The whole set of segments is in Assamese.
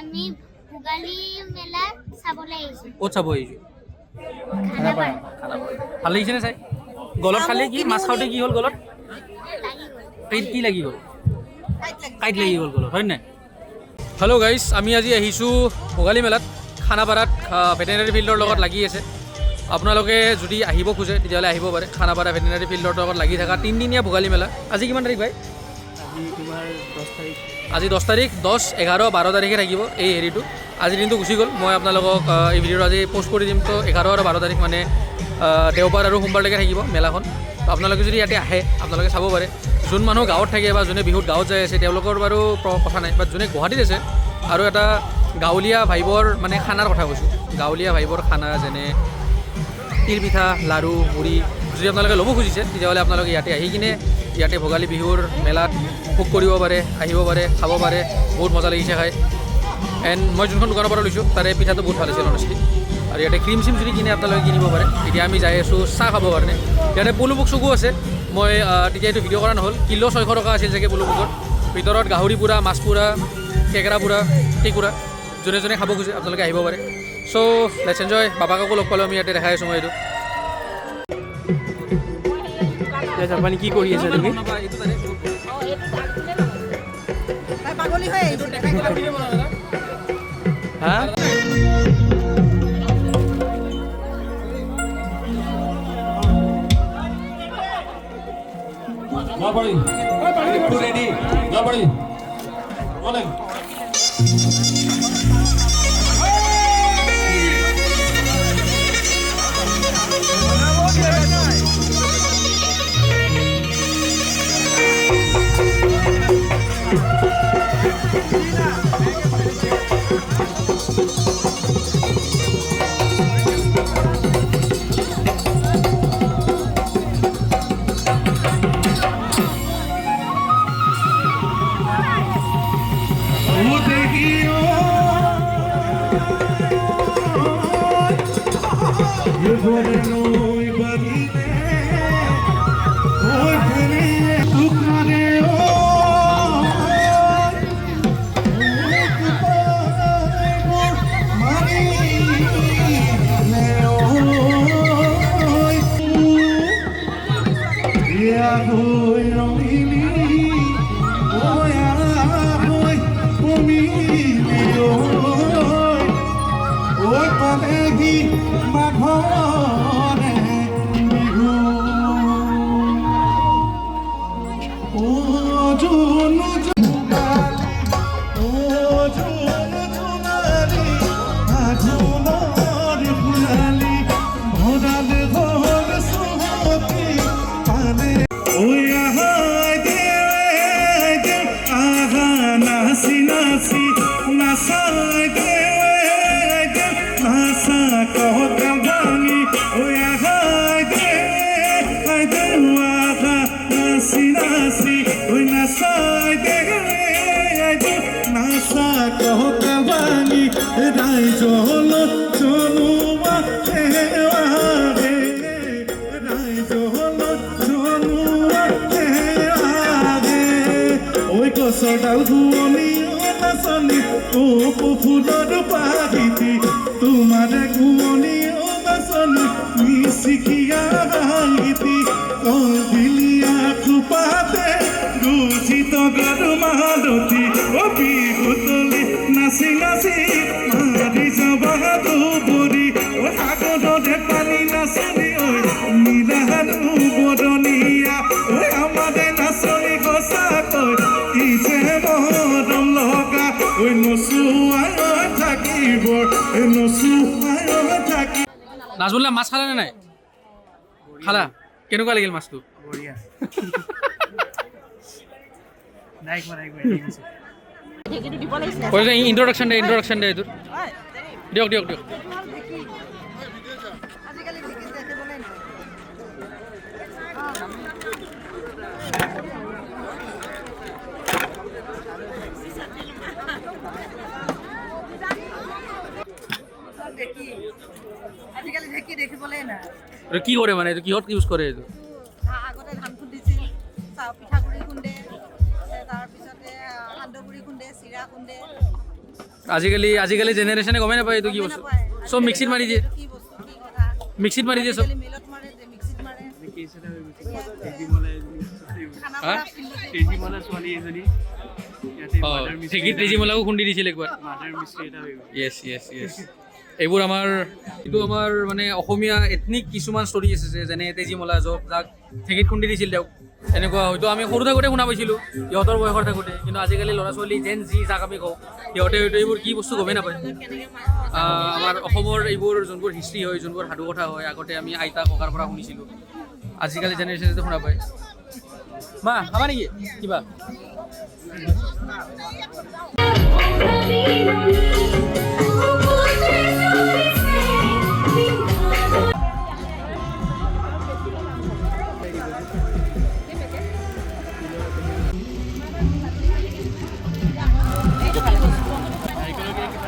আমি ভোগালী মেলা চাবলৈ আহিছোঁ। ক'ত চাব আহিছোঁ? খানাপাৰা ভাল লাগিছেনে চাই? গলত খালে কি মাছ খাওঁতে কি হ'ল গলত? লাগি গ'ল। কি লাগি গ'ল? কাঁইট লাগি গ'ল গলত, হয় নাই? হেল্ল' গাইজ, আমি আজি আহিছোঁ ভোগালী মেলাত। খানাপাৰাত ভেটেনেৰী ফিল্ডৰ লগত লাগি আছে। আপোনালোকে যদি আহিব খোজে তেতিয়াহ'লে আহিব পাৰে। খানাপাৰা ভেটেনেৰী ফিল্ডৰ লগত লাগি থকা 3 দিনীয়া ভোগালী মেলা। আজি কিমান তাৰিখ ভাই? আজি তোমাৰ 10 তাৰিখ। আজি 10 তাৰিখ, 10, 11, 12 তাৰিখে থাকিব এই হেৰিটো। আজিৰ দিনটো গুচি গ'ল। মই আপোনালোকক এই ভিডিঅ'টো আজি পষ্ট কৰি দিম। তো 11 আৰু 12 তাৰিখ মানে দেওবাৰ আৰু সোমবাৰলৈকে থাকিব মেলাখন। তো আপোনালোকে যদি ইয়াতে আহে আপোনালোকে চাব পাৰে। যোন মানুহ গাঁৱত থাকে বা যোনে বিহুত গাঁৱত যাই আছে তেওঁলোকৰ বাৰু কথা নাই, বাট যোনে গুৱাহাটীত আছে আৰু এটা গাঁৱলীয়া ভাইবৰ মানে খানাৰ কথা কৈছোঁ। গাঁৱলীয়া ভাইবৰ খানা যেনে তিল পিঠা, লাড়ু, মুড়ি যদি আপোনালোকে ল'ব খুজিছে তেতিয়াহ'লে আপোনালোকে ইয়াতে আহি কিনে ইয়াতে ভোগালী বিহুৰ মেলাত ভোগ কৰিব পাৰে, আহিব পাৰে, খাব পাৰে। বহুত মজা লাগিছে খাই। এণ্ড মই যোনখন দোকানৰ পৰা লৈছোঁ তাৰে পিঠাটো বহুত ভাল আছিল অনেষ্টলি। আৰু ইয়াতে ক্ৰীম চিম যদি কিনে আপোনালোকে কিনিব পাৰে। এতিয়া আমি যাই আছোঁ চাহ খাবৰ কাৰণে। ইয়াতে পলু বুক চকু আছে। মই তেতিয়া এইটো ভিডিঅ' কৰা নহ'ল। কিলো 600 টকা আছিল চাগে পলু বুকত। ভিতৰত গাহৰি পোৰা, মাছ পোৰা, কেকেৰা পোৰা, কেঁকুৰা যোনে যোনে খাব খোজে আপোনালোকে আহিব পাৰে। চ' লেটছ এনজয়। বাবাকো লগ পালোঁ আমি ইয়াতে দেখাই আছোঁ মই এইটো। আপুনি কি কৰি আছে তুমি? হা? Nobody. Ready. Nobody. Rolling. তোমারে কুমনি ও বাসনি মিশিকিয়া গাইতি কদিলিয়া কুপাতে গুছিত গরু মালতি ও বিহুতলি নাচি নাচি মারি যাবা দুবরি ও সাগরতে পানি নাচনি ও নীলাহারু বদনিয়া ও আমাদের নাচনি গছাকৈ কি যে মৰম লগা ও নচুৱাই থাকিব নাজবুল্লা মাছ খালা নে নাই? খালা? কেনেকুৱা লাগিল মাছটো? বঢ়িয়া। ইন্ট্ৰডাকশ্যন দে এইটোৰ। দিয়ক। কি কৰে মানে এইটো কিহত ইউজ কৰে এইটো? আগতে ধান খুন্দিছিল, পিঠাগুড়ি খুন্দে, তাৰপিছতে সান্দহগুড়ি খুন্দে, চিৰা খুন্দে, আজিকালি জেনেৰেশ্যনে গমেই নাপায় এইটো কি বস্তু চব মিক্সিত মাৰি দিয়ে কি বস্তু কি কথা মিক্সিত মাৰি দিয়ে চব আজিকালি মিলত মাৰে যে মিক্সিত মাৰে কেছ এটা হৈ গৈছে তেজীমলা এজনী হা তেজীমলা ছোৱালী এজনী ইয়াতে মাৰ্ডাৰ ঢেঁকীত তেজীমলাকো খুন্দি দিছিল একবাৰ মাৰ্ডাৰ মিস্ত্ৰী এটা হৈ গ'ল য়েছ এইবোৰ এইটো আমাৰ মানে অসমীয়া এথনিক কিছুমান ষ্টৰী আছে যে যেনে তেজীমলা যাক ঢেঁকীত খুন্দি দিছিল তেওঁক এনেকুৱা হয়তো আমি সৰু থাকোঁতে শুনা পাইছিলোঁ সিহঁতৰ বয়সৰ থাকোঁতে কিন্তু আজিকালি ল'ৰা ছোৱালী যেন যি যাক আমি কওঁ সিহঁতে হয়তো এইবোৰ কি বস্তু গমেই নাপায় আমাৰ অসমৰ এইবোৰ যোনবোৰ হিষ্ট্ৰী হয় যোনবোৰ সাধু কথা হয় আগতে আমি আইতা ককাৰ পৰা শুনিছিলোঁ আজিকালি জেনেৰেশ্যনটো শুনা পায় মা খাবা নেকি কিবা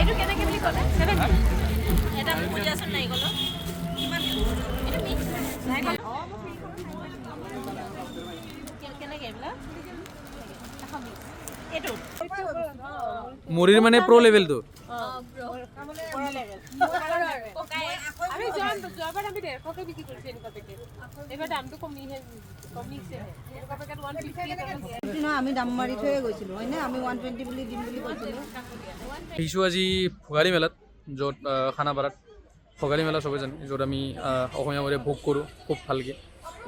এইটো কেনেকৈ বুলি ক'লে এটা বুজাচোন নাৰিকলৰ কিমান এইটো মিক্স নাৰিকল কেনেকৈ এইবিলাক এইটো মুড়িৰ মানে প্ৰ' লেভেলটো আমি যোৱাবাৰ আমি 150কে বিক্ৰী কৰিছোঁ এনেকুৱা পেকেট এইবাৰ দামটো কমিছে এনেকুৱা পেকেট 150 নহয় আমি দাম মাৰি থৈয়ে গৈছিলোঁ হয়নে আমি 120 বুলি দিম বুলি কৈছিলোঁ আহিছোঁ আজি ভোগালী মেলাত য'ত খানাপাৰাত ভোগালী মেলা চবে জানে য'ত আমি অসমীয়াবোৰে ভোগ কৰোঁ খুব ভালকৈ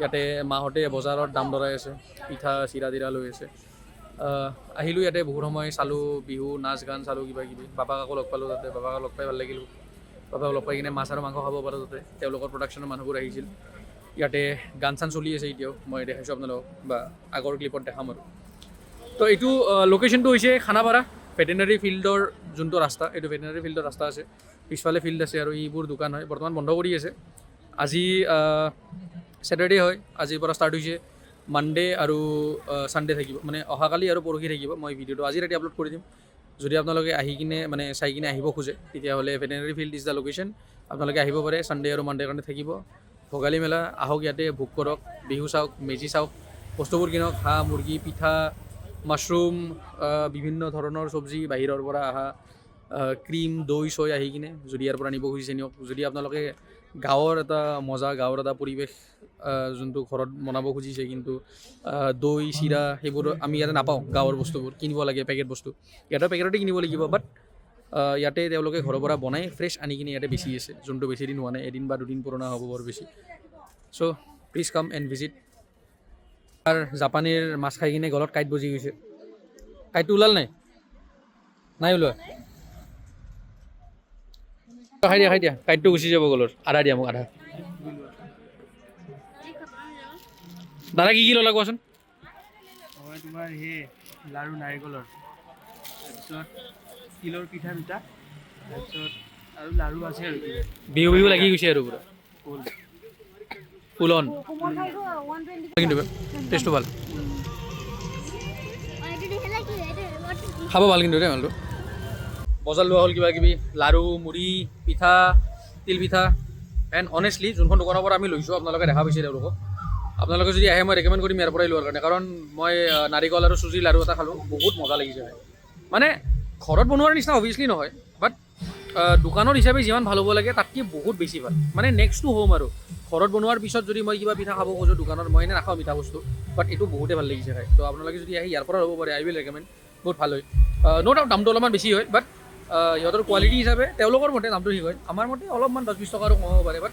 ইয়াতে মাহঁতে বজাৰত দাম দৰাই আছে পিঠা চিৰা তিৰা লৈ আছে আহিলোঁ ইয়াতে বহুত সময় চালোঁ বিহু নাচ গান চালোঁ কিবা কিবি বাবাক আকৌ লগ পালোঁ তাতে বাবাক লগ পাই ভাল লাগিলোঁ বাবাক লগ পাই কিনে মাছ আৰু মাংস খাব পাৰোঁ তাতে তেওঁলোকৰ প্ৰডাকশ্যনৰ মানুহবোৰ আহিছিল ইয়াতে গান চান চলি আছে এতিয়াও মই দেখাইছোঁ আপোনালোকক বা আগৰ ক্লিপত দেখাম আৰু তো এইটো লোকেশ্যনটো হৈছে খানাপাৰা ভেটেনাৰী ফিল্ডৰ যোনটো ৰাস্তা এইটো ভেটেনাৰী ফিল্ডৰ ৰাস্তা আছে পিছফালে ফিল্ড আছে আৰু এইবোৰ দোকান হয় বৰ্তমান বন্ধ কৰি আছে আজি ছেটাৰডে হয় আজিৰ পৰা ষ্টাৰ্ট হৈছে মানডে আৰু ছানডে থাকিব মানে অহাকালি আৰু পৰহি থাকিব মই ভিডিঅ'টো আজি ৰাতি আপলোড কৰি দিম যদি আপোনালোকে আহি কিনে মানে চাই কিনে আহিব খোজে তেতিয়াহ'লে veterinary field is the location আপোনালোকে আহিব পাৰে ছানডে আৰু মানডে কাৰণে থাকিব ভোগালী মেলা আহক ইয়াতে ভোগ কৰক বিহু চাওক মেজি চাওক বস্তুবোৰ কিনক হাঁহ মুৰ্গী পিঠা মাছৰুম বিভিন্ন ধৰণৰ চব্জি বাহিৰৰ পৰা অহা ক্ৰীম দৈ চৈ আহি কিনে যদি ইয়াৰ পৰা নিব খুজিছে নিয়ক যদি আপোনালোকে গাঁৱৰ এটা মজা গাঁৱৰ এটা পৰিৱেশ যোনটো ঘৰত বনাব খুজিছে কিন্তু দৈ চিৰা সেইবোৰ আমি ইয়াতে নাপাওঁ গাঁৱৰ বস্তুবোৰ কিনিব লাগে পেকেট বস্তু ইয়াতে পেকেটতে কিনিব লাগিব বাট ইয়াতে তেওঁলোকে ঘৰৰ পৰা বনাই ফ্ৰেছ আনি কিনে ইয়াতে বেছি আছে যোনটো বেছি দিন হোৱা নাই এদিন বা দুদিন পুৰণা হ'ব বৰ বেছি চ' প্লিজ কাম এণ্ড ভিজিট আৰু জাপানীৰ মাছ খাই কিনে গলত কাঁইট বজি গৈছে কাঁইটটো ওলাল নাই ওলোৱা খাই দিয়া কাঁইটটো গুচি যাব গলত আধা দিয়া মোক আধা দাদা কি ল'লা কোৱাচোন মই তোমাৰ সেই লাৰু নাৰিকলৰ তাৰপিছত তিলৰ পিঠা দুটা তাৰপিছত আৰু লাৰু আছে আৰু বিহু লাগি গৈছে আৰু পুৰা ফুল অন কিন্তু টেষ্টটো ভাল খাব ভাল কিন্তু দেই মালটো বজাৰ লোৱা হ'ল কিবা কিবি লাৰু মুড়ি পিঠা তিল পিঠা এণ্ড অনেষ্টলি যোনখন দোকানৰ পৰা আমি লৈছোঁ আপোনালোকে দেখা পাইছে তেওঁলোকক আপোনালোকে যদি আহে মই ৰেকমেণ্ড কৰিম ইয়াৰ পৰাই লোৱাৰ কাৰণে কাৰণ মই নাৰিকল আৰু চুজি লাৰু এটা খালোঁ বহুত মজা লাগিছে মানে ঘৰত বনোৱাৰ নিচিনা অভিয়াছলি নহয় বাট দোকানৰ হিচাপে যিমান ভাল হ'ব লাগে তাতকৈ বহুত বেছি ভাল মানে নেক্সট টু হোম আৰু ঘৰত বনোৱাৰ পিছত যদি মই কিবা পিঠা খাব খোজোঁ দোকানত মই এনে নাখাওঁ মিঠা বস্তু বাট এইটো বহুতেই ভাল লাগিছে খাই তো আপোনালোকে যদি আহি ইয়াৰ পৰা ল'ব পাৰে আই উইল ৰেকমেণ্ড বহুত ভাল হয় ন' ডাউট দামটো অলপমান বেছি হয় বাট সিহঁতৰ কোৱালিটি হিচাপে তেওঁলোকৰ মতে দামটো ঠিক হয় আমাৰ মতে অলপমান 10-20 টকা আৰু কম হ'ব পাৰে but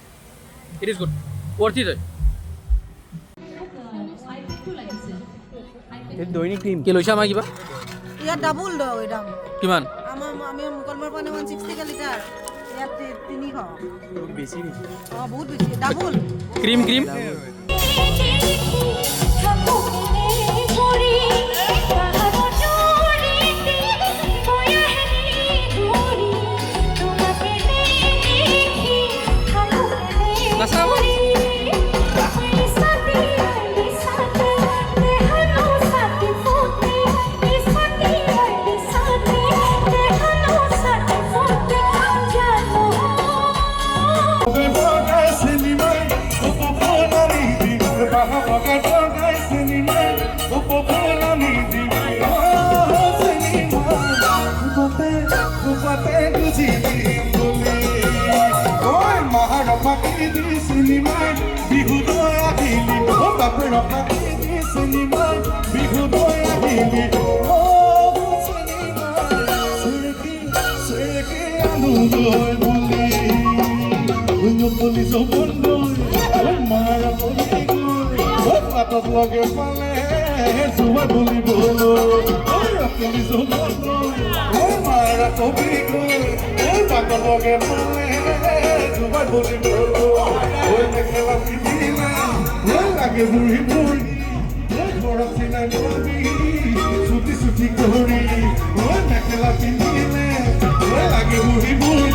it is good worth it হয় দৈনিক ক্ৰীম কি লৈছা আমাৰ কিবা ইয়াত ডাবুল দৈ দাম কিমান আমি মুকলমাৰ পানী 160 লিটাৰ ইয়াত 300 বেছি নেকি বহুত বেছি double cream Baja, baja, baja, baja, baja, baja, baja, baja, baja, বুজিলি বুলি ঐ মাহাৰ ফাকি দি চিনেমাই বিহুলৈ আহিলি বাপেৰ ফাকি দি চিনেমাই বিহুলৈ আহিলি চেৰেকি আনন্দই বুলি পুলিচ বন্ধই মাৰা বুলি গৈ পাতত লগে পালে জোৱা বুলিবলৈ পুলিচ বন্ধই মাৰা কবি গৈ পাতত লগে পালে জোৱা বুলিবলৈ মেখেলা পিন্ধিলে লাগে বুঢ়ী বুঢ়ী ঘৰত চিনাই নবী চুটি চুটি কৰি মেখেলা পিন্ধিলে লাগে বুঢ়ী বুঢ়ী